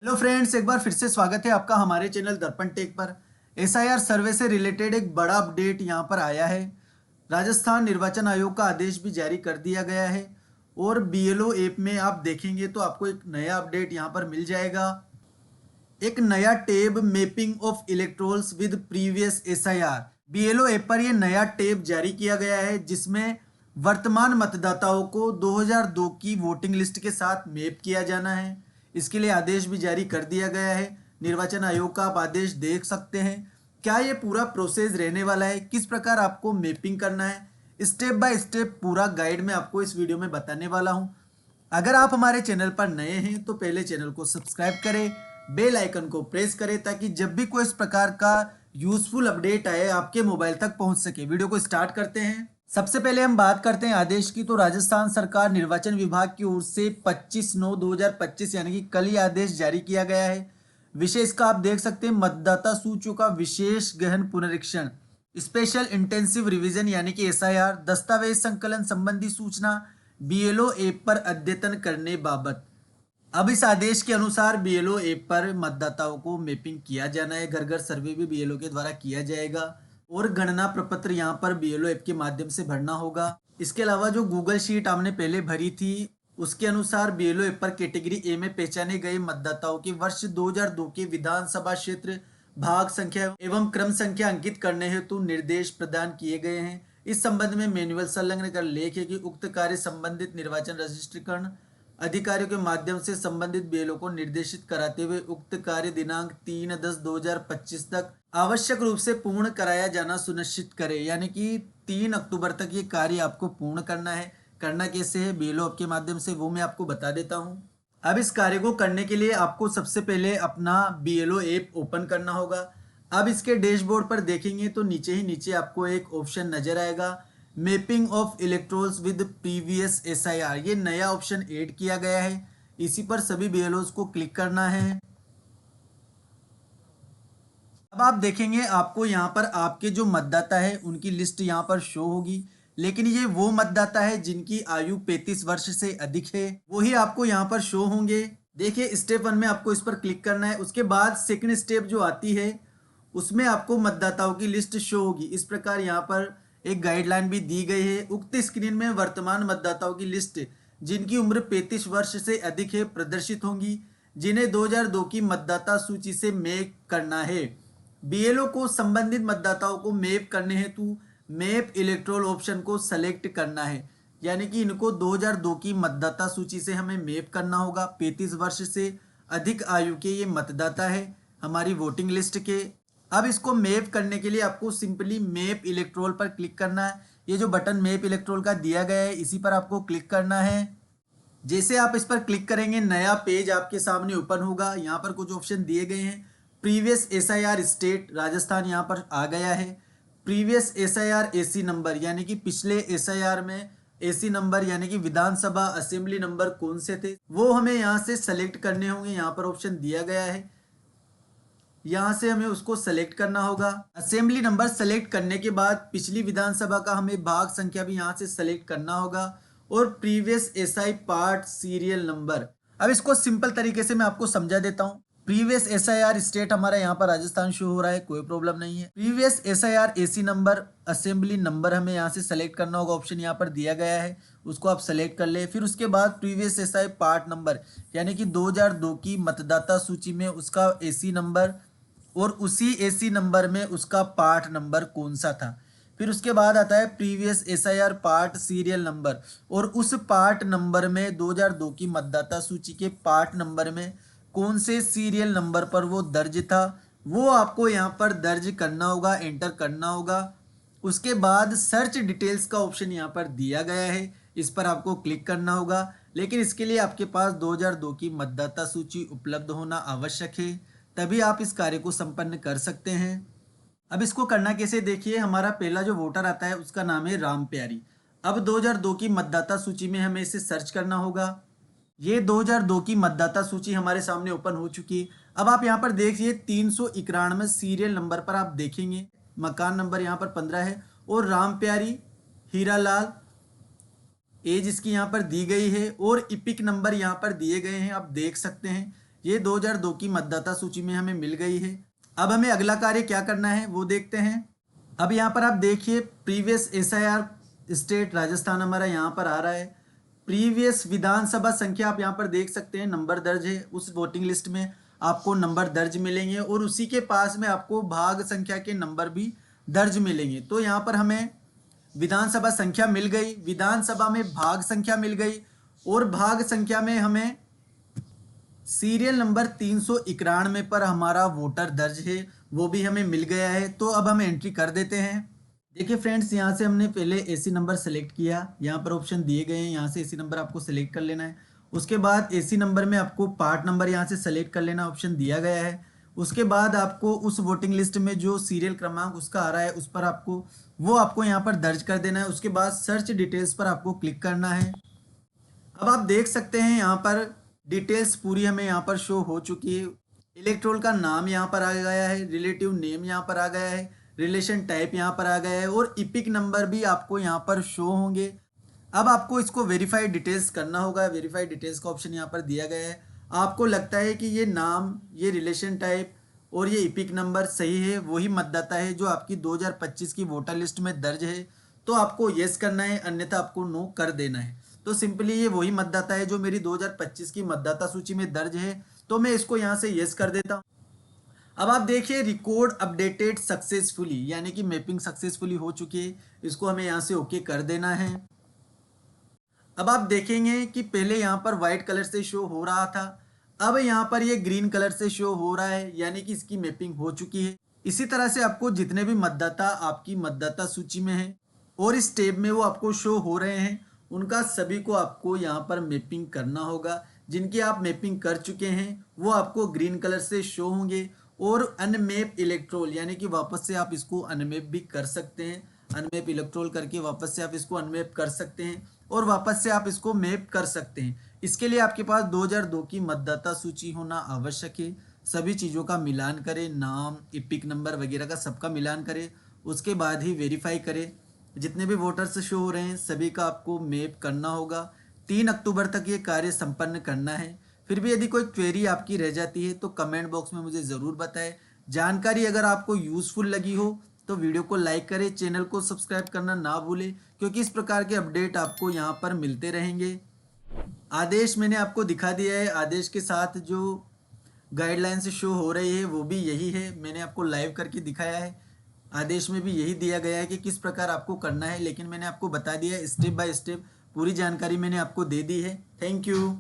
Hello friends, एक बार फिर से स्वागत है आपका हमारे चैनल दर्पण टेक पर। एसआईआर सर्वे से रिलेटेड एक बड़ा अपडेट यहाँ पर आया है। राजस्थान निर्वाचन आयोग का आदेश भी जारी कर दिया गया है और बीएलओ ऐप में आप देखेंगे तो आपको एक नया अपडेट यहाँ पर मिल जाएगा। एक नया tab mapping of electorals with previous SIR, BLO app पर यह नया टैब जारी किया गया है जिसमें वर्तमान मतदाताओं को 2002 की वोटिंग लिस्ट के साथ मैप किया जाना है। इसके लिए आदेश भी जारी कर दिया गया है। निर्वाचन आयोग का आप आदेश देख सकते हैं। क्या ये पूरा प्रोसेस रहने वाला है, किस प्रकार आपको मैपिंग करना है, स्टेप बाय स्टेप पूरा गाइड मैं आपको इस वीडियो में बताने वाला हूं। अगर आप हमारे चैनल पर नए हैं तो पहले चैनल को सब्सक्राइब करें, बेल आइकन को प्रेस करें ताकि जब भी कोई इस प्रकार का यूजफुल अपडेट आए आपके मोबाइल तक पहुंच सके। वीडियो को स्टार्ट करते हैं। सबसे पहले हम बात करते हैं आदेश की। तो राजस्थान सरकार निर्वाचन विभाग की ओर से 25/9/2025 यानी कि कल ही आदेश जारी किया गया है। विषय इसका आप देख सकते हैं, मतदाता सूचियों का विशेष गहन पुनरीक्षण, स्पेशल इंटेंसिव रिवीजन यानी कि एसआईआर, दस्तावेज संकलन संबंधी सूचना बीएलओ ऐप पर अद्यतन करने बाबत। अब इस आदेश के अनुसार बीएलओ ऐप पर मतदाताओं को मैपिंग किया जाना है। घर घर सर्वे भी बीएलओ के द्वारा किया जाएगा और गणना प्रपत्र यहाँ पर बीएलओ ऐप के माध्यम से भरना होगा। इसके अलावा जो गूगल शीट आपने पहले भरी थी उसके अनुसार बीएलओ ऐप पर कैटेगरी ए में पहचाने गए मतदाताओं के वर्ष 2002 के विधानसभा क्षेत्र, भाग संख्या एवं क्रम संख्या अंकित करने हेतु निर्देश प्रदान किए गए हैं। इस संबंध में मैनुअल संलग्न कर लेख है कि उक्त कार्य संबंधित निर्वाचन रजिस्ट्रीकरण अधिकारियों के माध्यम से संबंधित बीएलओ को निर्देशित कराते हुए उक्त कार्य दिनांक 3/10/2025 तक आवश्यक रूप से पूर्ण कराया जाना सुनिश्चित करे। यानी कि 3 अक्टूबर तक ये कार्य आपको पूर्ण करना है। करना कैसे है बीएलओ के माध्यम से, वो मैं आपको बता देता हूँ। अब इस कार्य को करने के लिए आपको सबसे पहले अपना बीएलओ ऐप ओपन करना होगा। अब इसके डैशबोर्ड पर देखेंगे तो नीचे ही नीचे आपको एक ऑप्शन नजर आएगा, mapping of electorals with previous SIR. ये नया ऑप्शन ऐड किया गया है, इसी पर सभी बीएलओस को क्लिक करना है। अब आप देखेंगे आपको यहाँ पर आपके जो मतदाता है उनकी लिस्ट यहाँ पर शो होगी, लेकिन ये वो मतदाता है जिनकी आयु 35 वर्ष से अधिक है, वही आपको यहाँ पर शो होंगे। देखिए स्टेप 1 में आपको इस पर क्लिक करना है। उसके बाद सेकंड स्टेप जो आती है उसमें आपको मतदाताओं की लिस्ट शो होगी। इस प्रकार यहाँ पर एक गाइडलाइन भी दी गई है। उक्त स्क्रीन में वर्तमान मतदाताओं की लिस्ट जिनकी उम्र 35 वर्ष से अधिक है प्रदर्शित होंगी, जिन्हें 2002 की मतदाता सूची से मैप करना है। बीएलओ को संबंधित मतदाताओं को मैप करने हेतु मैप इलेक्ट्रोल ऑप्शन को सेलेक्ट करना है। यानी कि इनको 2002 की मतदाता सूची से हमें मैप करना होगा। 35 वर्ष से अधिक आयु के ये मतदाता है हमारी वोटिंग लिस्ट के। अब इसको मैप करने के लिए आपको सिंपली मैप इलेक्ट्रोल पर क्लिक करना है। ये जो बटन मैप इलेक्ट्रोल का दिया गया है इसी पर आपको क्लिक करना है। जैसे आप इस पर क्लिक करेंगे नया पेज आपके सामने ओपन होगा। यहाँ पर कुछ ऑप्शन दिए गए हैं। प्रीवियस एसआईआर स्टेट, राजस्थान यहाँ पर आ गया है। प्रीवियस एसआईआर एसी नंबर, यानी कि पिछले एसआईआर में एसी नंबर यानी कि विधानसभा असेंबली नंबर कौन से थे वो हमें यहाँ से सेलेक्ट करने होंगे। यहाँ पर ऑप्शन दिया गया है, यहाँ से हमें उसको सेलेक्ट करना होगा। असेंबली नंबर सेलेक्ट करने के बाद पिछली विधानसभा का हमें भाग संख्या भी यहाँ से सेलेक्ट करना होगा और previous SI part serial number. अब इसको सिंपल तरीके से मैं आपको समझा देता हूँ। प्रीवियस एसआईआर स्टेट हमारा यहाँ पर राजस्थान शो हो रहा है, कोई प्रॉब्लम नहीं है। Previous SIR AC number, assembly number हमें यहाँ से सेलेक्ट करना होगा। ऑप्शन यहाँ पर दिया गया है, उसको आप सेलेक्ट कर ले। फिर उसके बाद प्रीवियस एसआई पार्ट नंबर यानी कि 2002 की मतदाता सूची में उसका एसी नंबर और उसी एसी नंबर में उसका पार्ट नंबर कौन सा था। फिर उसके बाद आता है previous SIR part serial number और उस पार्ट नंबर में 2002 की मतदाता सूची के पार्ट नंबर में कौन से सीरियल नंबर पर वो दर्ज था वो आपको यहाँ पर दर्ज करना होगा, एंटर करना होगा। उसके बाद सर्च डिटेल्स का ऑप्शन यहाँ पर दिया गया है, इस पर आपको क्लिक करना होगा। लेकिन इसके लिए आपके पास 2002 की मतदाता सूची उपलब्ध होना आवश्यक है, तभी आप इस कार्य को संपन्न कर सकते हैं। अब इसको करना कैसे, देखिए हमारा पहला जो वोटर आता है उसका नाम है राम प्यारी। अब 2002 की मतदाता सूची में हमें इसे सर्च करना होगा। ये 2002 की मतदाता सूची हमारे सामने ओपन हो चुकी है। अब आप यहाँ पर देखिए 391 सीरियल नंबर पर आप देखेंगे मकान नंबर यहाँ पर 15 है और राम प्यारी हीरालाल एज इसकी यहाँ पर दी गई है और इपिक नंबर यहाँ पर दिए गए हैं, आप देख सकते हैं। ये 2002 की मतदाता सूची में हमें मिल गई है। अब हमें अगला कार्य क्या करना है वो देखते हैं। अब यहाँ पर आप देखिए प्रीवियस SIR स्टेट राजस्थान हमारा यहाँ पर आ रहा है। प्रीवियस विधानसभा संख्या आप यहाँ पर देख सकते हैं, नंबर दर्ज है। उस वोटिंग लिस्ट में आपको नंबर दर्ज मिलेंगे और उसी के पास में आपको भाग संख्या के नंबर भी दर्ज मिलेंगे। तो यहाँ पर हमें विधानसभा संख्या मिल गई, विधानसभा में भाग संख्या मिल गई और भाग संख्या में हमें सीरियल नंबर 391 पर हमारा वोटर दर्ज है, वो भी हमें मिल गया है। तो अब हम एंट्री कर देते हैं। देखिए फ्रेंड्स, यहाँ से हमने पहले AC नंबर सेलेक्ट किया, यहाँ पर ऑप्शन दिए गए हैं, यहाँ से AC नंबर आपको सेलेक्ट कर लेना है। उसके बाद AC नंबर में आपको पार्ट नंबर यहाँ से सेलेक्ट कर लेना, ऑप्शन दिया गया है। उसके बाद आपको उस वोटिंग लिस्ट में जो सीरियल क्रमांक उसका आ रहा है उस पर आपको यहाँ पर दर्ज कर देना है। उसके बाद सर्च डिटेल्स पर आपको क्लिक करना है। अब आप देख सकते हैं यहाँ पर डिटेल्स पूरी हमें यहाँ पर शो हो चुकी है। इलेक्ट्रोल का नाम यहाँ पर आ गया है, रिलेटिव नेम यहाँ पर आ गया है, रिलेशन टाइप यहाँ पर आ गया है और इपिक नंबर भी आपको यहाँ पर शो होंगे। अब आपको इसको वेरीफाइड डिटेल्स करना होगा। वेरीफाइड डिटेल्स का ऑप्शन यहाँ पर दिया गया है। आपको लगता है कि ये नाम, ये रिलेशन टाइप और ये इपिक नंबर सही है, वही मतदाता है जो आपकी 2025 की वोटर लिस्ट में दर्ज है, तो आपको यस करना है, अन्यथा आपको नो कर देना है। तो सिंपली ये वही मतदाता है जो मेरी 2025 की मतदाता सूची में दर्ज है, तो मैं इसको यहाँ से यस कर देता हूँ। अब आप देखिए रिकॉर्ड अपडेटेड सक्सेसफुली, यानी कि मैपिंग सक्सेसफुली हो चुकी है। इसको हमें यहाँ से ओके कर देना है। अब आप देखेंगे कि पहले यहाँ पर व्हाइट कलर से शो हो रहा था, अब यहाँ पर ये ग्रीन कलर से शो हो रहा है, यानी कि इसकी मैपिंग हो चुकी है। इसी तरह से आपको जितने भी मतदाता आपकी मतदाता सूची में हैं और इस टैब में वो आपको शो हो रहे हैं, उनका सभी को आपको यहाँ पर मैपिंग करना होगा। जिनकी आप मैपिंग कर चुके हैं वो आपको ग्रीन कलर से शो होंगे और अनमैप इलेक्ट्रोल, यानी कि वापस से आप इसको अनमैप भी कर सकते हैं। अनमैप इलेक्ट्रोल करके वापस से आप इसको अनमैप कर सकते हैं और वापस से आप इसको मैप कर सकते हैं। इसके लिए आपके पास 2002 की मतदाता सूची होना आवश्यक है। सभी चीज़ों का मिलान करें, नाम, इपिक नंबर वगैरह का सबका मिलान करें, उसके बाद ही वेरीफाई करें। जितने भी वोटर्स शो हो रहे हैं सभी का आपको मैप करना होगा। 3 अक्टूबर तक ये कार्य संपन्न करना है। फिर भी यदि कोई क्वेरी आपकी रह जाती है तो कमेंट बॉक्स में मुझे ज़रूर बताएं। जानकारी अगर आपको यूज़फुल लगी हो तो वीडियो को लाइक करें, चैनल को सब्सक्राइब करना ना भूलें, क्योंकि इस प्रकार के अपडेट आपको यहाँ पर मिलते रहेंगे। आदेश मैंने आपको दिखा दिया है। आदेश के साथ जो गाइडलाइंस शो हो रही है वो भी यही है, मैंने आपको लाइव करके दिखाया है। आदेश में भी यही दिया गया है कि किस प्रकार आपको करना है, लेकिन मैंने आपको बता दिया है स्टेप बाय स्टेप, पूरी जानकारी मैंने आपको दे दी है। Thank you.